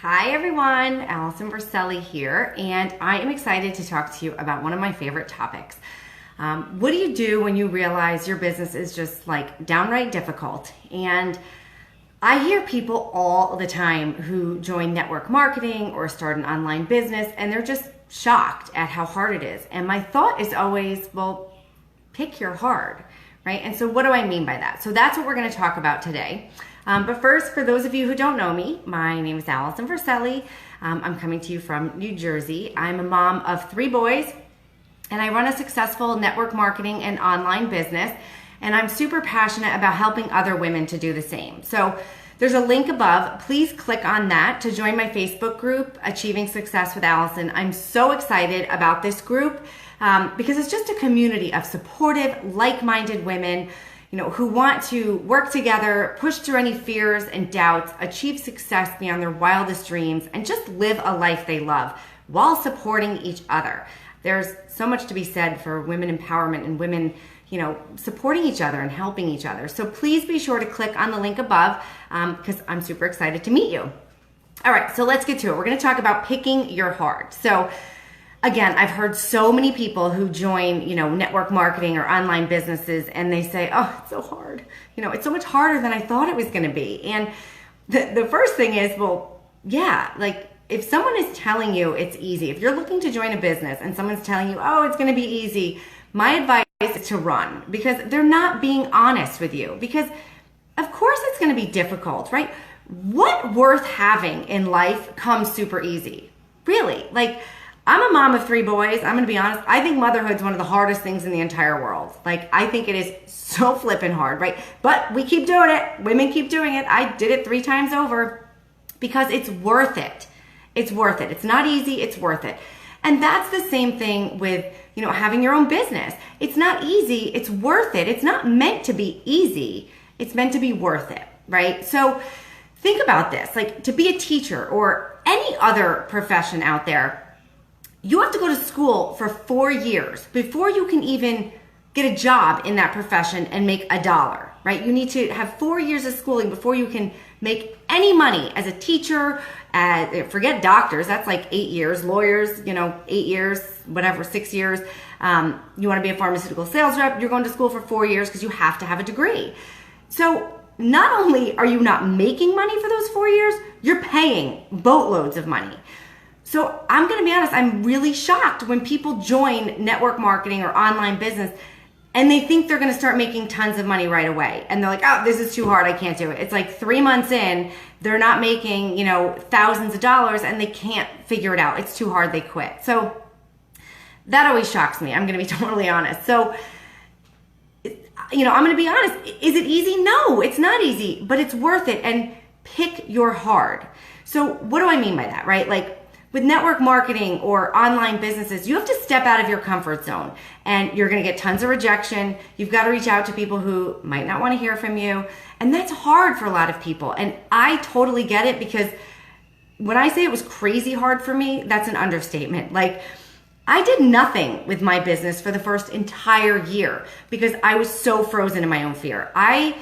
Hi everyone, Allison Verselli here, and I am excited to talk to you about one of my favorite topics. What do you do when you realize your business is just like downright difficult? And I hear people all the time who join network marketing or start an online business, and they're just shocked at how hard it is. And my thought is always, well, pick your hard, right? And so what do I mean by that? So that's what we're going to talk about today. But first, for those of you who don't know me, my name is Allison Verselli. I'm coming to you from New Jersey. I'm a mom of 3 boys, and I run a successful network marketing and online business, and I'm super passionate about helping other women to do the same. So there's a link above. Please click on that to join my Facebook group, Achieving Success with Allison. I'm so excited about this group because it's just a community of supportive, like-minded women who want to work together, push through any fears and doubts, achieve success beyond their wildest dreams, and just live a life they love while supporting each other. There's so much to be said for women empowerment and women, supporting each other and helping each other. So please be sure to click on the link above because I'm super excited to meet you. All right, so let's get to it. We're going to talk about picking your heart. So again, I've heard so many people who join, network marketing or online businesses, and they say, oh, it's so hard. It's so much harder than I thought it was going to be. And the first thing is, well, yeah, like if someone is telling you it's easy, if you're looking to join a business and someone's telling you, oh, it's going to be easy, my advice is to run because they're not being honest with you. Because of course it's going to be difficult, right? What worth having in life comes super easy? Really? Like, I'm a mom of 3 boys. I'm going to be honest. I think motherhood's one of the hardest things in the entire world. Like, I think it is so flippin' hard, right? But we keep doing it. Women keep doing it. I did it 3 times over because it's worth it. It's worth it. It's not easy. It's worth it. And that's the same thing with, having your own business. It's not easy. It's worth it. It's not meant to be easy. It's meant to be worth it, right? So think about this. Like, to be a teacher or any other profession out there, you have to go to school for 4 years before you can even get a job in that profession and make $1, right? You need to have 4 years of schooling before you can make any money as a teacher. Forget doctors, that's like 8 years. Lawyers, 8 years, whatever, 6 years. You want to be a pharmaceutical sales rep, you're going to school for 4 years because you have to have a degree. So not only are you not making money for those 4 years, you're paying boatloads of money. So I'm going to be honest, I'm really shocked when people join network marketing or online business and they think they're going to start making tons of money right away. And they're like, oh, this is too hard. I can't do it. It's like 3 months in, they're not making, thousands of dollars and they can't figure it out. It's too hard. They quit. So that always shocks me. I'm going to be totally honest. So, I'm going to be honest. Is it easy? No, it's not easy, but it's worth it. And pick your hard. So what do I mean by that, right? Like, with network marketing or online businesses, you have to step out of your comfort zone and you're going to get tons of rejection. You've got to reach out to people who might not want to hear from you. And that's hard for a lot of people. And I totally get it because when I say it was crazy hard for me, that's an understatement. Like, I did nothing with my business for the first entire year because I was so frozen in my own fear. I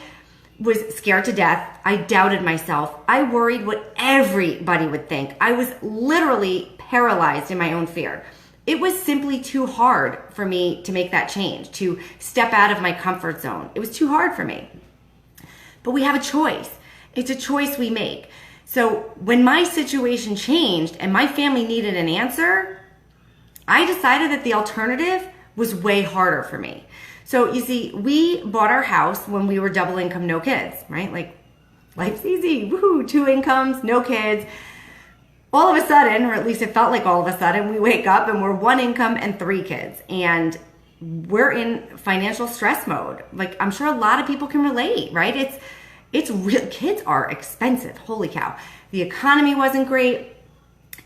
was scared to death. I doubted myself. I worried what everybody would think. I was literally paralyzed in my own fear. It was simply too hard for me to make that change, to step out of my comfort zone. It was too hard for me. But we have a choice. It's a choice we make. So when my situation changed and my family needed an answer, I decided that the alternative was way harder for me. So you see, we bought our house when we were double income, no kids, right? Like, life's easy, woohoo, 2 incomes, no kids. All of a sudden, or at least it felt like all of a sudden, we wake up and we're 1 income and 3 kids. And we're in financial stress mode. Like, I'm sure a lot of people can relate, right? It's real. Kids are expensive, holy cow. The economy wasn't great.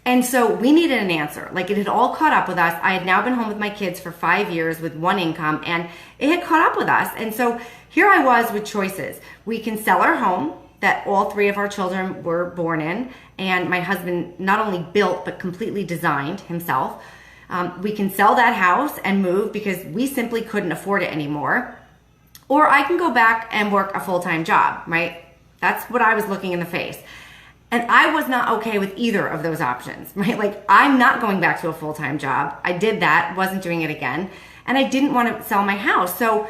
And so we needed an answer. Like, it had all caught up with us. I had now been home with my kids for 5 years with 1 income and it had caught up with us. And so here I was with choices. We can sell our home that all 3 of our children were born in. And my husband not only built, but completely designed himself. We can sell that house and move because we simply couldn't afford it anymore. Or I can go back and work a full-time job, right? That's what I was looking in the face. And I was not okay with either of those options, right? Like, I'm not going back to a full-time job. I did that, wasn't doing it again. And I didn't want to sell my house. So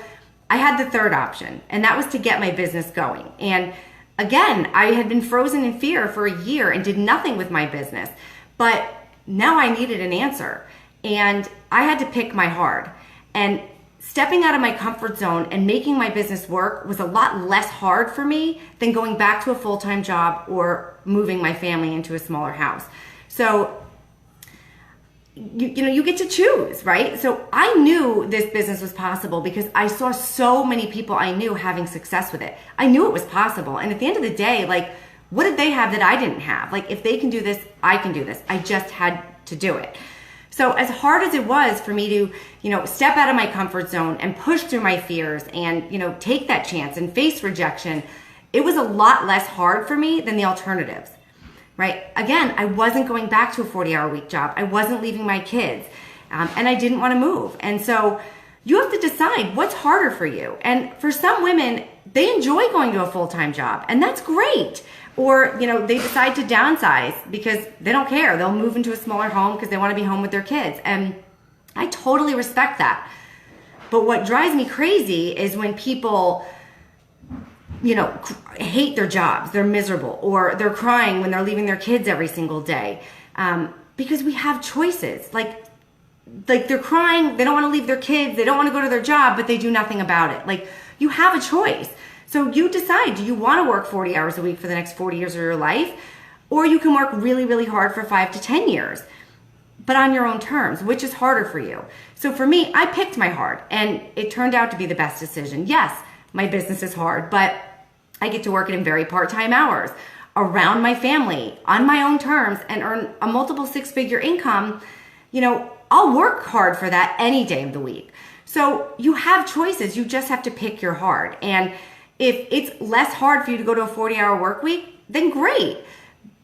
I had the third option, and that was to get my business going. And again, I had been frozen in fear for a year and did nothing with my business. But now I needed an answer. And I had to pick my hard. And stepping out of my comfort zone and making my business work was a lot less hard for me than going back to a full-time job or moving my family into a smaller house. So, you get to choose, right? So I knew this business was possible because I saw so many people I knew having success with it. I knew it was possible. And at the end of the day, like, what did they have that I didn't have? Like, if they can do this, I can do this. I just had to do it. So as hard as it was for me to, step out of my comfort zone and push through my fears and, take that chance and face rejection, it was a lot less hard for me than the alternatives, right? Again, I wasn't going back to a 40-hour-a-week job. I wasn't leaving my kids, and I didn't want to move. And so you have to decide what's harder for you. And for some women, they enjoy going to a full-time job, and that's great. Or, they decide to downsize because they don't care. They'll move into a smaller home because they want to be home with their kids. And I totally respect that. But what drives me crazy is when people, hate their jobs. They're miserable, or they're crying when they're leaving their kids every single day. Because we have choices. Like they're crying. They don't want to leave their kids. They don't want to go to their job, but they do nothing about it. Like, you have a choice. So you decide, do you want to work 40 hours a week for the next 40 years of your life? Or you can work really, really hard for 5 to 10 years, but on your own terms, which is harder for you. So for me, I picked my hard, and it turned out to be the best decision. Yes, my business is hard, but I get to work it in very part-time hours around my family on my own terms and earn a multiple 6-figure income. I'll work hard for that any day of the week. So you have choices. You just have to pick your hard. And if it's less hard for you to go to a 40-hour work week, then great.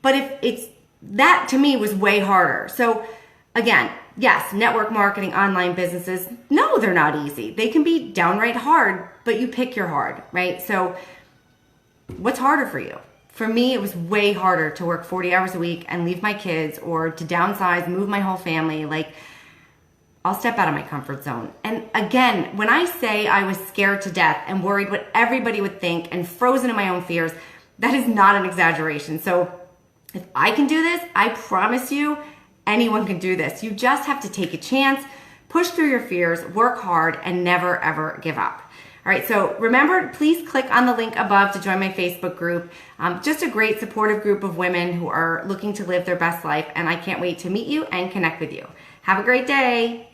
But if that to me was way harder. So again, yes, network marketing, online businesses, no, they're not easy. They can be downright hard, but you pick your hard, right? So what's harder for you? For me, it was way harder to work 40 hours a week and leave my kids, or to downsize, move my whole family. Like, I'll step out of my comfort zone. And again, when I say I was scared to death and worried what everybody would think and frozen in my own fears, that is not an exaggeration. So if I can do this, I promise you, anyone can do this. You just have to take a chance, push through your fears, work hard, and never, ever give up. All right, so remember, please click on the link above to join my Facebook group. Just a great supportive group of women who are looking to live their best life, and I can't wait to meet you and connect with you. Have a great day.